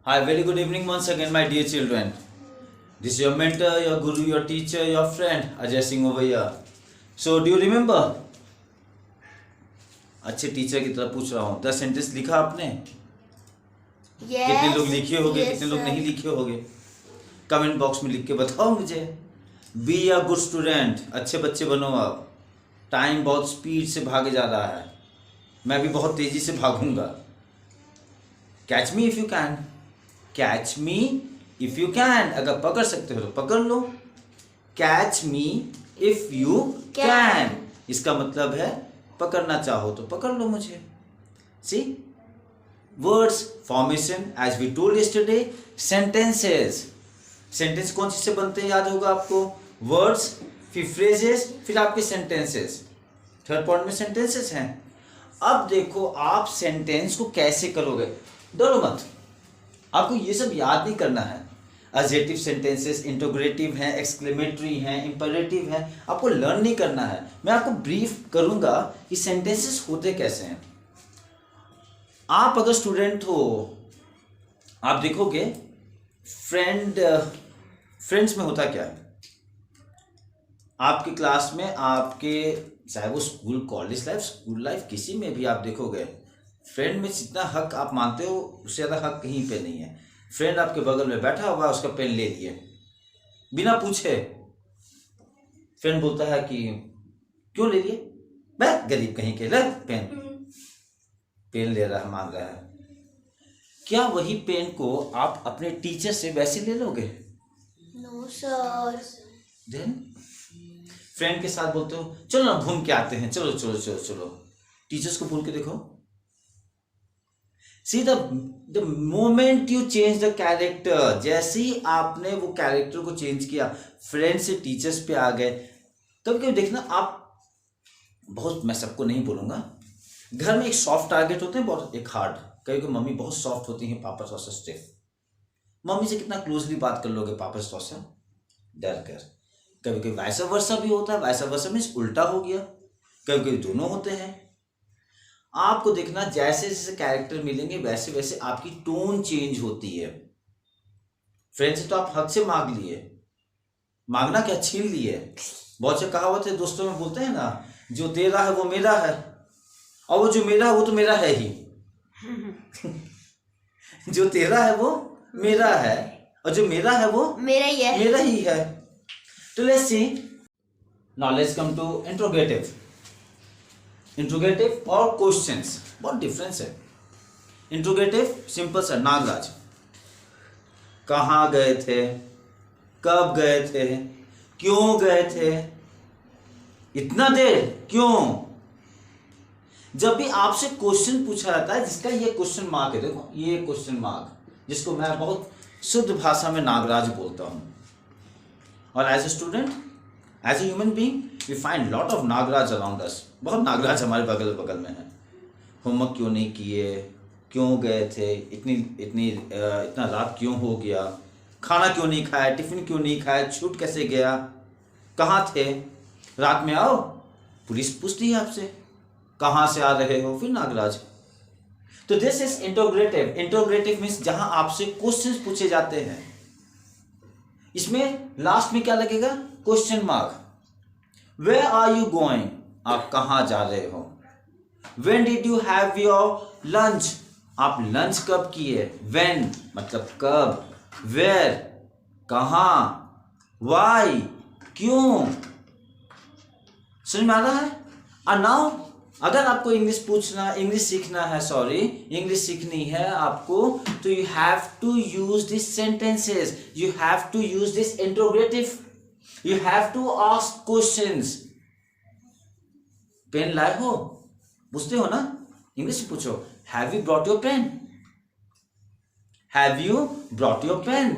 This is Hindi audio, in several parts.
Hi, very good evening once again, my dear children. This is your mentor, your guru, your teacher, your friend, Ajay Singh over here. So, do you remember? अच्छे टीचर की तरह पूछ रहा हूँ, 10 सेंटेंस लिखा आपने? कितने लोग लिखे होंगे, कितने लोग नहीं लिखे होंगे? कमेंट बॉक्स में लिख के बताओ मुझे. बी अ गुड स्टूडेंट, अच्छे बच्चे बनो आप. टाइम बहुत स्पीड से भागे जा रहा है, मैं भी बहुत तेजी से भागूंगा. Catch me if you can. Catch me if you can, अगर पकड़ सकते हो तो पकड़ लो. Catch me if you can, इसका मतलब है पकड़ना चाहो तो पकड़ लो मुझे. See words formation as we told yesterday. Sentences, sentence कौन चीज से बनते हैं याद होगा आपको? वर्ड्स, फिर फ्रेजेस, फिर आपके सेंटेंसेस. थर्ड पॉइंट में सेंटेंसेस हैं. अब देखो आप सेंटेंस को कैसे करोगे. डरो मत, आपको ये सब याद नहीं करना है. एडजेक्टिव सेंटेंसेस, इंटरोगेटिव हैं, एक्सक्लेमेटरी हैं, इंपरेटिव हैं, आपको लर्न नहीं करना है. मैं आपको ब्रीफ करूंगा कि सेंटेंसेस होते कैसे हैं. आप अगर स्टूडेंट हो, आप देखोगे फ्रेंड्स में होता क्या है. आपकी क्लास में, आपके चाहे वो स्कूल स्कूल लाइफ किसी में भी आप देखोगे, फ्रेंड में जितना हक आप मानते हो उससे ज़्यादा हक कहीं पे नहीं है. फ्रेंड आपके बगल में बैठा हुआ, उसका पेन ले लिए बिना पूछे. फ्रेंड बोलता है कि क्यों ले लिए, मैं गरीब कहीं के, ले पेन ले रहा है, मांग रहा है. क्या वही पेन को आप अपने टीचर से वैसे ले लोगे? No sir. देन फ्रेंड के साथ बोलते हो चलो ना घूम के आते हैं, चलो चलो चलो चलो. टीचर्स को बोल के देखो. See the moment you change the character, जैसे ही आपने वो कैरेक्टर को चेंज किया, फ्रेंड से टीचर्स पे आ गए. कभी कभी देखना आप, बहुत, मैं सबको नहीं बोलूंगा, घर में एक सॉफ्ट टारगेट होते हैं, बहुत एक हार्ड. कभी कभी मम्मी बहुत सॉफ्ट होती है, पापा थोड़ा सा स्टिफ. मम्मी से कितना क्लोजली बात कर लोगे पापा से थोड़ा सा डर कर. कभी कभी वैसा वर्षा भी होता है, वैसा वर्षा मीन्स उल्टा हो गया. कभी कभी दोनों होते हैं. आपको देखना जैसे जैसे कैरेक्टर मिलेंगे वैसे वैसे आपकी टोन चेंज होती है. फ्रेंड से तो आप हक से मांग लिए, मांगना क्या छीन लिए. बहुत से कहावत है दोस्तों में बोलते हैं ना, जो तेरा है वो मेरा है, और वो जो मेरा है वो तो मेरा है ही. जो तेरा है वो मेरा है, और जो मेरा है वो मेरा ही है. तो let's see. Now let's come to interrogative. Interrogative और क्वेश्चंस बहुत डिफरेंस है. इंट्रोगेटिव सिंपल सा, नागराज कहाँ गए थे, कब गए थे, क्यों गए थे, इतना देर क्यों. जब भी आपसे क्वेश्चन पूछा जाता है जिसका ये क्वेश्चन मार्क है, देखो ये क्वेश्चन मार्क, जिसको मैं बहुत शुद्ध भाषा में नागराज बोलता हूँ. और as a student, as a human being, we find lot of Nagraj around us. बहुत नागराज हमारे बगल बगल में है. होमवर्क क्यों नहीं किए, क्यों गए थे, इतना रात क्यों हो गया, खाना क्यों नहीं खाया, टिफिन क्यों नहीं खाया, छूट कैसे गया, कहाँ थे, रात में आओ, पुलिस पूछती है आपसे कहाँ से आ रहे हो, फिर नागराज. तो this is interrogative. Interrogative means जहां आपसे क्वेश्चंस पूछे जाते हैं. इसमें लास्ट में क्या लगेगा? Question mark. Where are you going, आप कहाँ जा रहे हो. When did you have your lunch, आप लंच कब किए. व्हेन मतलब कब, वेयर कहाँ, व्हाई क्यों. समझ में आ रहा है? और नाउ अगर आपको इंग्लिश सीखनी है आपको, तो you have to use this sentences, you have to use this interrogative, you have to ask questions. Pen लाए हो, पूछते हो ना, इंग्लिश में पूछो, have you brought your pen, have you brought your pen.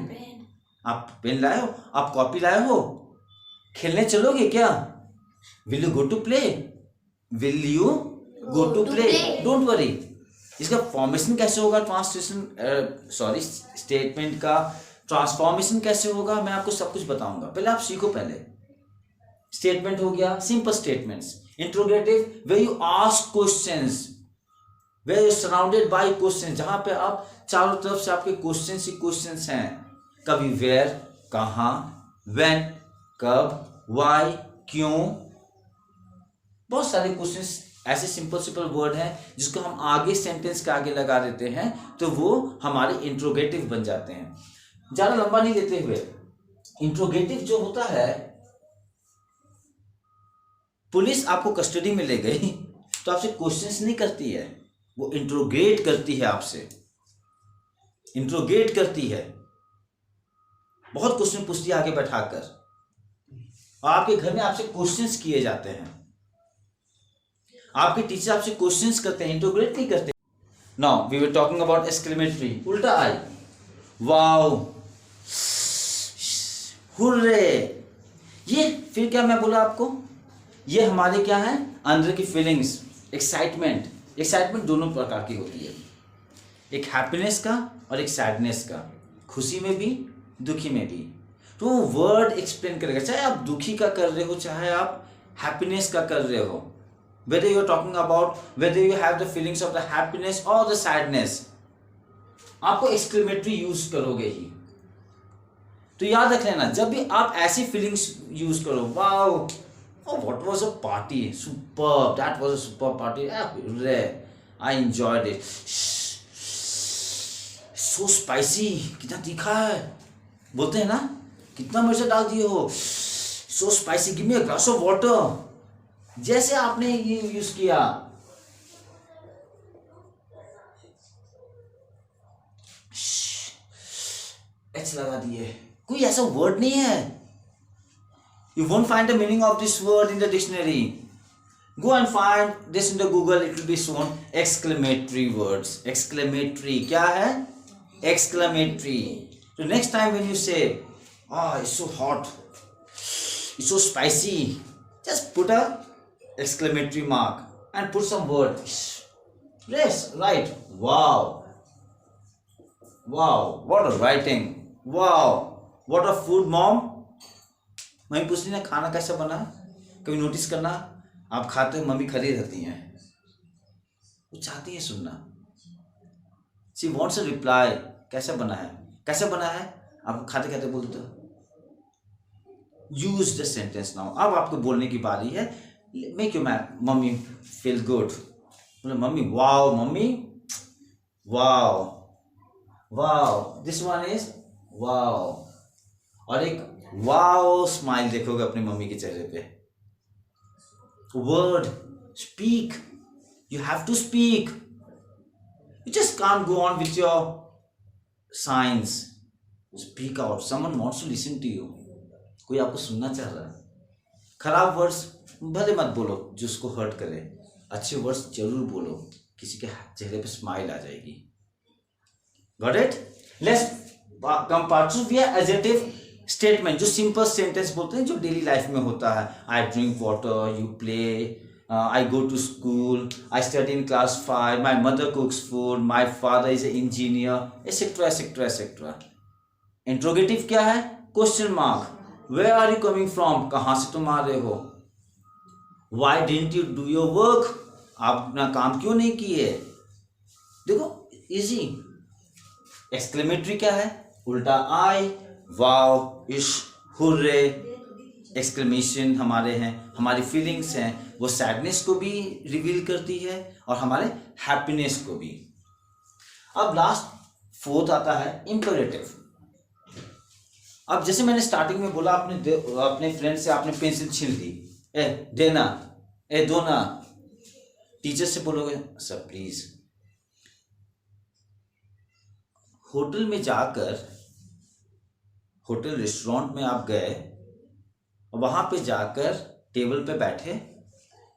आप पेन लाए हो, आप कॉपी लाए हो, खेलने चलोगे क्या, will you go to play, will you go to play. Don't worry. इसका फॉर्मेशन कैसे होगा, स्टेटमेंट का ट्रांसफॉर्मेशन कैसे होगा, मैं आपको सब कुछ बताऊंगा. पहले आप सीखो. पहले स्टेटमेंट हो गया, simple statements. Interrogative, where you ask questions, where you surrounded by questions, जहां पे आप चारों तरफ से आपके क्वेश्चंस ही क्वेश्चंस हैं। कभी वेयर, कहाँ, व्हेन, कब, व्हाई, क्यों, बहुत सारे क्वेश्चंस ऐसे सिंपल वर्ड हैं जिसको हम आगे सेंटेंस के आगे लगा देते हैं तो वो हमारे इंट्रोगेटिव बन जाते हैं। ज्यादा लंबा नहीं लेते हुए, इंट्रोगेटिव जो होता है, पुलिस आपको कस्टडी में ले गई तो आपसे क्वेश्चंस नहीं करती है, वो इंट्रोगेट करती है आपसे, इंट्रोगेट करती है, बहुत क्वेश्चन पूछती है आगे बैठाकर, और आपके घर में आपसे क्वेश्चंस किए जाते हैं, आपके टीचर आपसे क्वेश्चंस करते हैं, इंट्रोगेट नहीं करते। Now we were talking about exclamatory, उल्टा आई, वाओ, हुर्रे, ये फिर क्या मैं बोला आपको, ये हमारे क्या है, अंदर की फीलिंग्स, एक्साइटमेंट। एक्साइटमेंट दोनों प्रकार की होती है, एक हैप्पीनेस का और एक सैडनेस का, खुशी में भी दुखी में भी। तो वर्ड एक्सप्लेन करेगा, चाहे आप दुखी का कर रहे हो चाहे आप हैप्पीनेस का कर रहे हो, whether you are talking about whether you have the feelings of the happiness or the sadness, आपको एक्सक्लेमेटरी यूज करोगे ही। तो याद रख लेना, जब भी आप ऐसी फीलिंग्स यूज करो, wow, oh what was a party, superb, that was a superb party, I enjoyed it, so spicy, कितना तीखा है, बोलते हैं ना, कितना मिर्च डाल दिए हो, so spicy, give me a glass of water, जैसे आपने ये यूज किया, एच लगा दिए, कोई ऐसा वर्ड नहीं है, you won't find the meaning of this word in the dictionary, go and find this in the Google, it will be shown exclamatory words, exclamatory क्या है, exclamatory. So next time when you say, oh it's so hot, it's so spicy, just put a exclamatory mark and put some word, yes, right, wow, wow, what a writing, wow, what a food mom, mummy पूछती ना खाना कैसा बना, कभी नोटिस करना, आप खाते हो मम्मी खड़ी रहती हैं, वो चाहती है सुनना, शी वॉन्ट्स अ रिप्लाई, कैसा बना है, कैसा बना है, आप खाते खाते बोलते हो, यूज द सेंटेंस नाउ, अब आपको बोलने की बारी है, make your mummy feel good, बोले mummy wow, mummy wow, wow, this one is wow, और एक वाओ स्माइल देखोगे अपनी मम्मी के चेहरे पे। Word, speak, you have to speak, you just can't go on with your science, speak out, someone wants to listen to you, कोई आपको सुनना चाह रहा है। खराब वर्ड्स भले मत बोलो जो उसको हर्ट करे, अच्छे वर्ड्स जरूर बोलो, किसी के चेहरे पे स्माइल आ जाएगी। Got it? Let's come parts of adjective statement, जो सिंपल सेंटेंस बोलते हैं जो डेली लाइफ में होता है, I drink water, you play, I go to school, I study in class 5, my mother cooks food, my father is a engineer, etcetera etcetera etcetera. Interrogative क्या है? Question mark, where are you coming from, कहाँ से तुम आ रहे हो, why didn't you do your work, आप अपना काम क्यों नहीं किए। देखो इजी। एक्सक्लेमेटरी क्या है? उल्टा आई, वाओ, इश, हुर्रे। एक्सक्लेमेशन हमारे हैं, हमारी फीलिंग्स हैं, वो सैडनेस को भी रिवील करती है और हमारे हैप्पीनेस को भी। अब लास्ट फोर्थ आता है इंपेरेटिव। अब जैसे मैंने स्टार्टिंग में बोला, अपने फ्रेंड से आपने पेंसिल छीन ली, ए देना, ए दो ना, टीचर से बोलोगे सर प्लीज। होटल में जाकर, होटल रेस्टोरेंट में आप गए, वहां पे जाकर टेबल पे बैठे,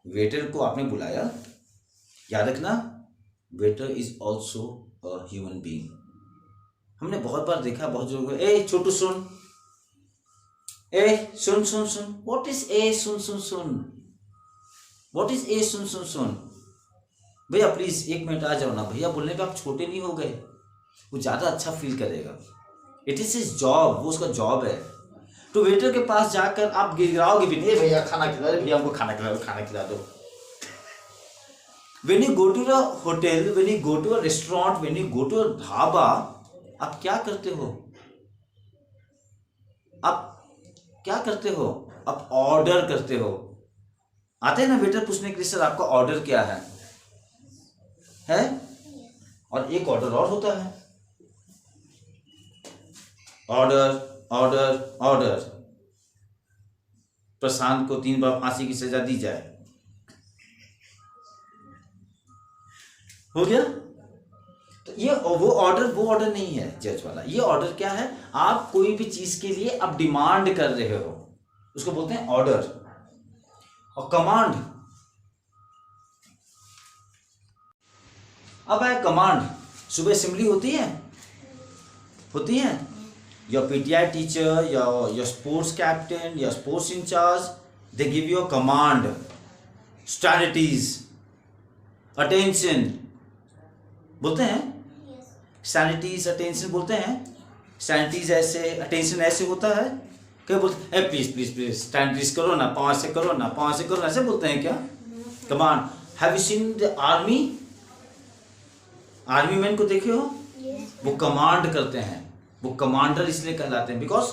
वेटर को आपने बुलाया, याद रखना waiter is also a human being. हमने बहुत बार देखा, बहुत लोग, ए छोटू सुन, ए सुन सुन सुन, व्हाट इज ए सुन सुन सुन, व्हाट इज ए सुन सुन सुन। भैया प्लीज 1 मिनट आ जाओ ना भैया, बोलने पे आप छोटे नहीं हो गए, वो ज्यादा अच्छा फील करेगा। इट इज हिज जॉब, वो उसका जॉब है। तो वेटर के पास जाकर आप गिराओगे भी नहीं, भैया खाना खिला दो, भैया हमको खाना खिला दो, खाना खिला दो। When you go to a hotel, when you go to a restaurant, when you go to a dhaba, आप क्या करते हो? आप क्या करते हो? आप ऑर्डर करते हो. आते हैं ना वेटर पूछने के लिए, सर आपका ऑर्डर क्या है? और एक ऑर्डर और होता है, ऑर्डर ऑर्डर ऑर्डर. प्रशांत को 3 बार फांसी की सजा दी जाए. हो गया? तो ये वो ऑर्डर नहीं है जज वाला. ये ऑर्डर क्या है? आप कोई भी चीज के लिए आप डिमांड कर रहे हो, उसको बोलते हैं ऑर्डर. और कमांड, अब है कमांड. सुबह असेंबली होती है. Your PTI teacher, your sports captain, your sports incharge, they give you a command, strategies, attention बोलते हैं. सैनिटीज अटेंशन बोलते हैं. सैनिटीज ऐसे, अटेंशन ऐसे होता है. क्या बोलते हैं? प्लीज प्लीज प्लीज सैनिटीज करो ना, 5 से करो ना, 5 से करो ना, ऐसे बोलते हैं क्या? Command. Have you seen the army? Army man को देखे हो? वो कमांड करते हैं. वो कमांडर इसलिए कहलाते हैं बिकॉज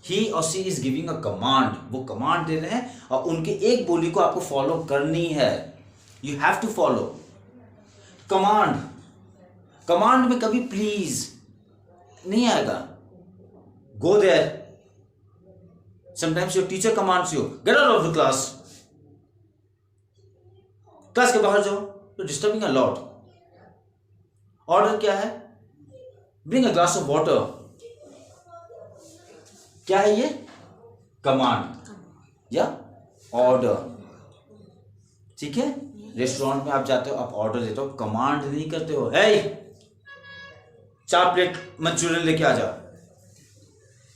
ही और सी इज गिविंग अ कमांड. वो कमांड दे रहे हैं और उनके एक बोली को आपको फॉलो करनी है. You have to follow command. Command में कभी प्लीज नहीं आएगा. Go there. Sometimes your teacher commands you, get out of the class. Class के बाहर जाओ. You disturbing a lot. Order क्या है? Bring a glass of water. क्या है ये? कमांड या ऑर्डर. ठीक है? रेस्टोरेंट में आप जाते हो, आप ऑर्डर देते हो, कमांड नहीं करते हो. हे 4 प्लेट मंचूरियन लेके आ जाओ.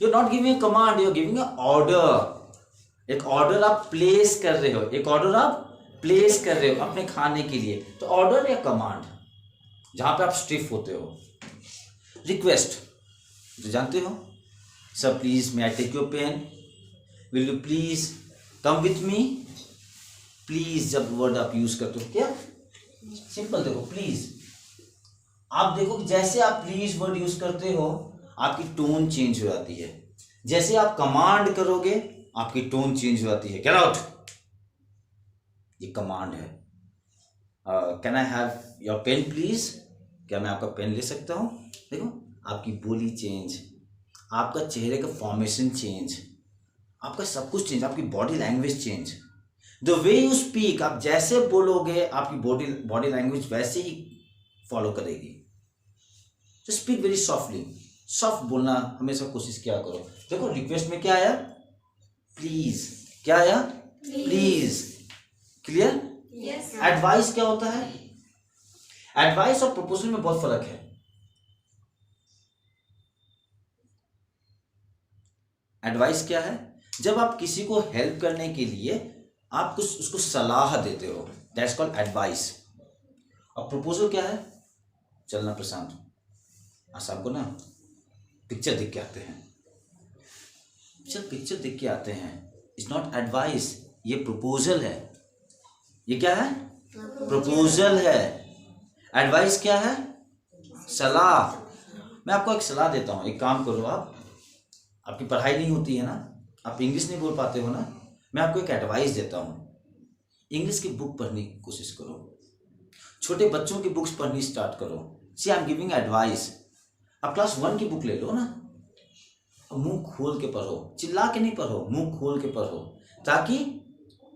You are not giving a command, you are giving a order. एक ऑर्डर आप प्लेस कर रहे हो. एक ऑर्डर आप प्लेस कर रहे हो अपने खाने के लिए. तो ऑर्डर या कमांड, जहां पे आप स्टिफ होते हो. रिक्वेस्ट जो जानते हो, sir please may I take your pen, will you please come with me. Please जब वर्ड आप यूज करते हो, क्या सिंपल देखो प्लीज. आप देखो कि जैसे आप प्लीज वर्ड यूज करते हो आपकी टोन चेंज हो जाती है. जैसे आप कमांड करोगे आपकी टोन चेंज हो जाती है. गेट आउट, ये कमांड है. Can I have your pen please? क्या मैं आपका पेन ले सकता हूं? देखो आपकी बोली चेंज, आपका चेहरे का फॉर्मेशन चेंज, आपका सब कुछ चेंज, आपकी body language change. The way you speak, आप जैसे बोलोगे आपकी बॉडी लैंग्वेज वैसे ही फॉलो करेगी. तो स्पीक वेरी सॉफ्टली. सॉफ्ट बोलना हमेशा कोशिश किया करो. देखो रिक्वेस्ट में क्या आया? प्लीज. क्या आया? प्लीज. क्लियर? एडवाइस क्या होता है? एडवाइस और प्रपोजल में बहुत फर्क है. एडवाइस क्या है? जब आप किसी को हेल्प करने के लिए आप कुछ उसको सलाह देते हो, दैट्स कॉल्ड एडवाइस. और प्रपोजल क्या है? चलना प्रशांत, आज आपको ना पिक्चर देख के आते हैं. चल पिक्चर देख के आते हैं. इट्स नॉट एडवाइस, ये प्रपोजल है. ये क्या है? प्रपोजल है. एडवाइस क्या है? सलाह. मैं आपको एक सलाह देता हूँ, एक काम करो. आपकी पढ़ाई नहीं होती है ना, आप इंग्लिश नहीं बोल पाते हो ना, मैं आपको एक एडवाइस देता हूँ. इंग्लिश की बुक पढ़ने की कोशिश करो. छोटे बच्चों की बुक्स पढ़नी स्टार्ट करो. सी आई एम गिविंग एडवाइस. आप क्लास 1 की बुक ले लो ना, मुंह खोल के पढ़ो. चिल्ला के नहीं पढ़ो, मुंह खोल के पढ़ो, ताकि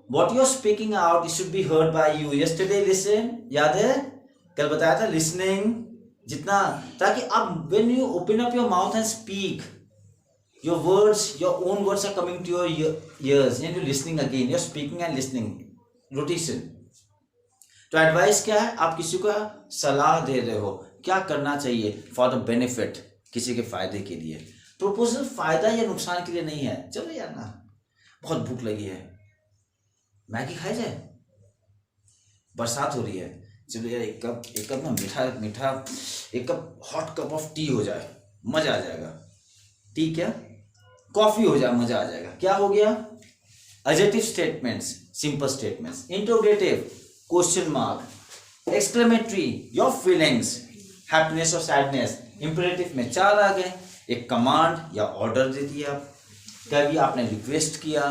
what you are speaking out it should be heard by you. yesterday listen, याद है कल बताया था listening जितना, ताकि आप when you open up your mouth and speak, your words, your own words are coming to your ears and you're listening again, you're speaking and listening, rotation. तो एडवाइस क्या है? आप किसी को सलाह दे रहे हो, क्या करना चाहिए फॉर द बेनिफिट, किसी के फायदे के लिए. प्रपोजल फायदा या नुकसान के लिए नहीं है. चलो यार ना बहुत भूख लगी है, मैगी खाई जाए, बरसात हो रही है, चलो यार एक कप ना मीठा एक cup hot cup of T हो जाए, मजा आ जाएगा. ठीक है, कॉफी हो जाए, मजा आ जाएगा. क्या हो गया? Adjective statements, simple statements. Interrogative, question mark, Exclamatory, your feelings, happiness or sadness. Imperative में 4 आ गए. एक कमांड या ऑर्डर दे दिया, कभी आपने रिक्वेस्ट किया,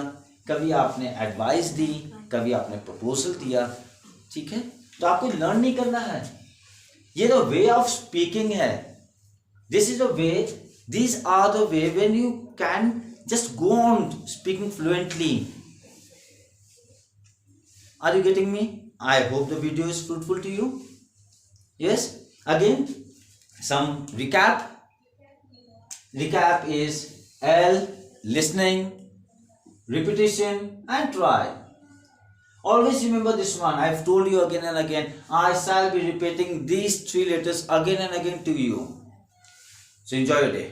कभी आपने एडवाइस दी, कभी आपने प्रपोजल दिया. ठीक है, तो आपको लर्न नहीं करना है. ये तो वे ऑफ स्पीकिंग है. This is a way, these are the way when you can just go on speaking fluently. Are you getting me? I hope the video is fruitful to you. Yes, again some recap. Recap is L, listening, repetition and try. Always remember this one. I've told you again and again. I shall be repeating these 3 letters again and again to you. So enjoy your day.